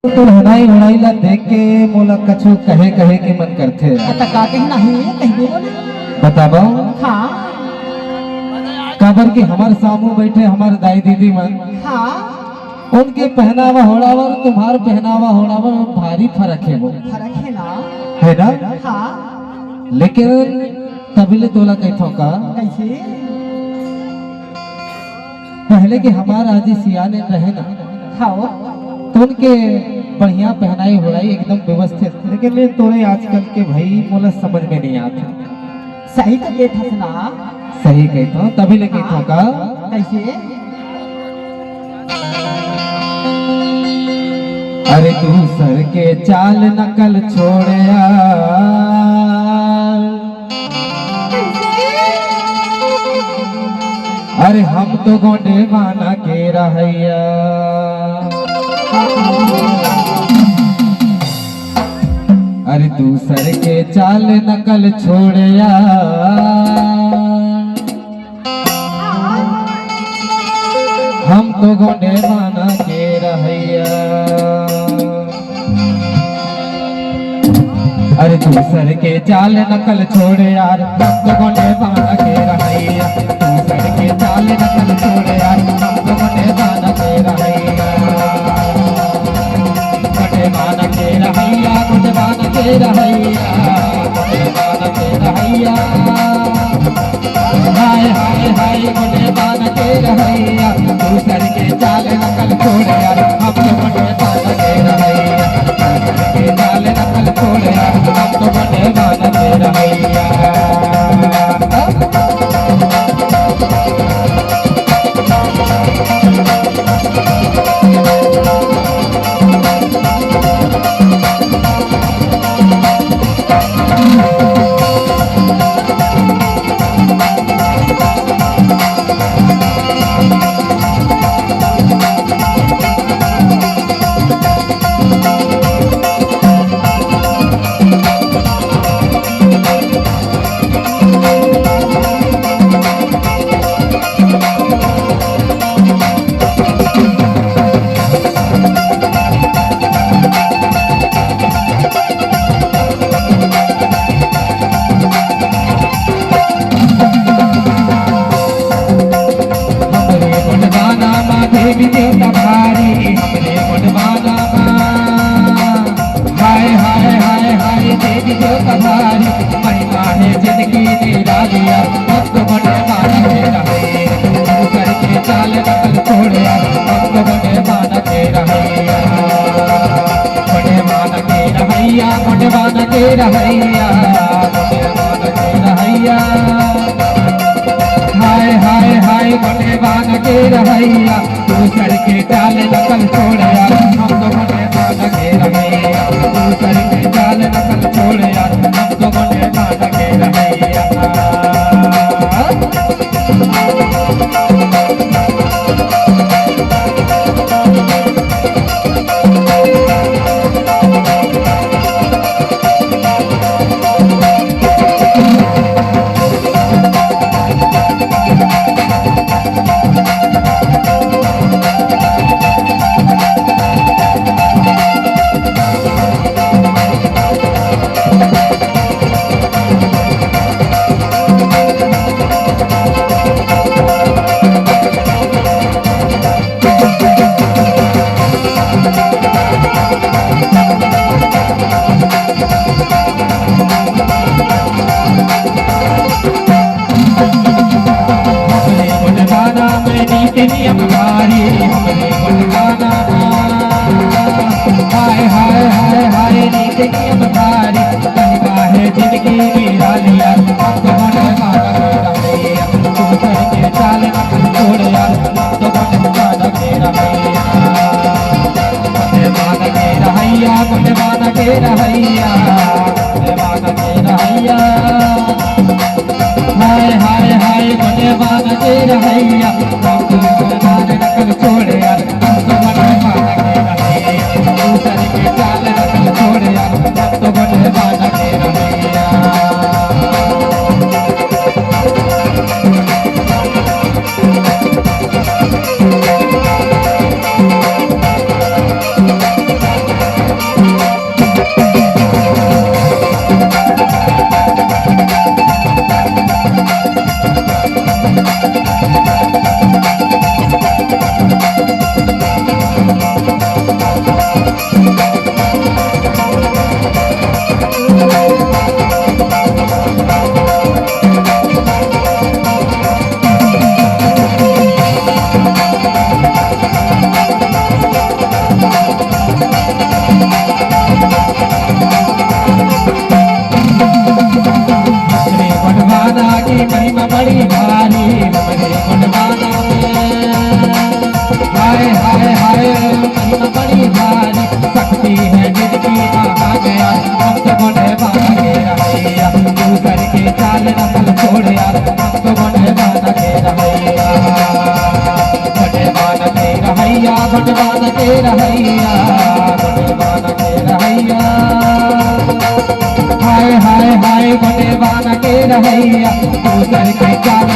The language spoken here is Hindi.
तो हनाई उड़ाई ला देख के मोला कछु कहे कहे के मन करथे। आता का कहना है कह दे बोले। बताबो हाँ काबर की हमारे सामू बैठे हमारे दाई दीदी मन, हाँ उनके पहनावा होड़ावर तुम्हार पहनावा होड़ावर में भारी फर्क है। वो फर्क है ना। है ना, हाँ लेकिन तभी तोला कहथो का कैसे पहले के हमारा आजी सियाने रहे ना, खाओ तो उनके बढ़िया पहनाई होड़ाई एकदम व्यवस्थित, लेकिन ये तोरे आजकल के भाई मोला समझ में नहीं आता। सही तो बैठा सुना। सही कहता हूँ तभी ले कहता का कैसे अरे दूसर के चाल नकल छोड़या, अरे हम तो गोंडे माना के रहैया। अरे दूसर के चाल नकल छोड़या, हम तो गोंडे माना के रहैया। अरे दूसर के चाल नकल छोड़ यार, हम तो गोंडे माना के रहैया। दूसर के चाल नकल छोड़ यार, हम तो गोंडे माना के रहैया। गोंडे माना के रहैया, गोंडे माना के रहैया, गोंडे माना के रहैया। हाय हाय हाय गोंडे माना के रहैया। दूसर के चाल नकल छोड़ यार, हम तो गोंडे माना के रहैया। दूसर के चाल नकल छोड़ यार, हम तो गोंडे माना के रहैया। देवी देवता भारी हमरे गुणवाना हाय हाय हाय हाय देवी देवता भारी महिमा है जिंदगी निरालिया। हम तो बड़े माना के रहे, दूसर के चाल नकल छोड़या, हम तो बड़े माना के रहैया। बड़े माना के रहैया, बड़े माना के रहैया, बड़े माना के रहैया। हाय हाय हाय बड़े माना के रहैया। दूसर के चाल नकल छोड़या, हम तो बड़े माना के रहैया। दूसर के चाल नकल छोड़या, हम तो बड़े माना के रहैया। नियम भारी हमरे गुणगाना हाय हाय हाय हाय नीति नियम भारी महिमा है जिंदगी निरालिया। हम तो बड़े माना के रहैया। दूसर के चाल नकल छोड़या, हम तो बड़े माना के रहैया। बड़े माना के रहैया, बड़े माना के रहैया, बड़े माना के रहैया। हाय हाय हाय बड़े माना के रहैया। हम तो नकल छोड़ यार, हम तो बड़े माना के रहैया। दूसर के चाल नकल छोड़ यार, हम तो बड़े माना के रहैया। बड़ी भारी हमरे गुणवाना में हाय हाय हाय महिमा बड़ी भारी शक्ति है जिनकी कहा गया हम तो गुणवाना के रहैया तू करके चाल नकल छोड़ यार हम तो गुणवाना के रहैया गुणवाना के रहैया गुणवाना के रहैया गुणवाना के रहैया हाय हाय हाय गुणवाना के रहैया तू करके चाल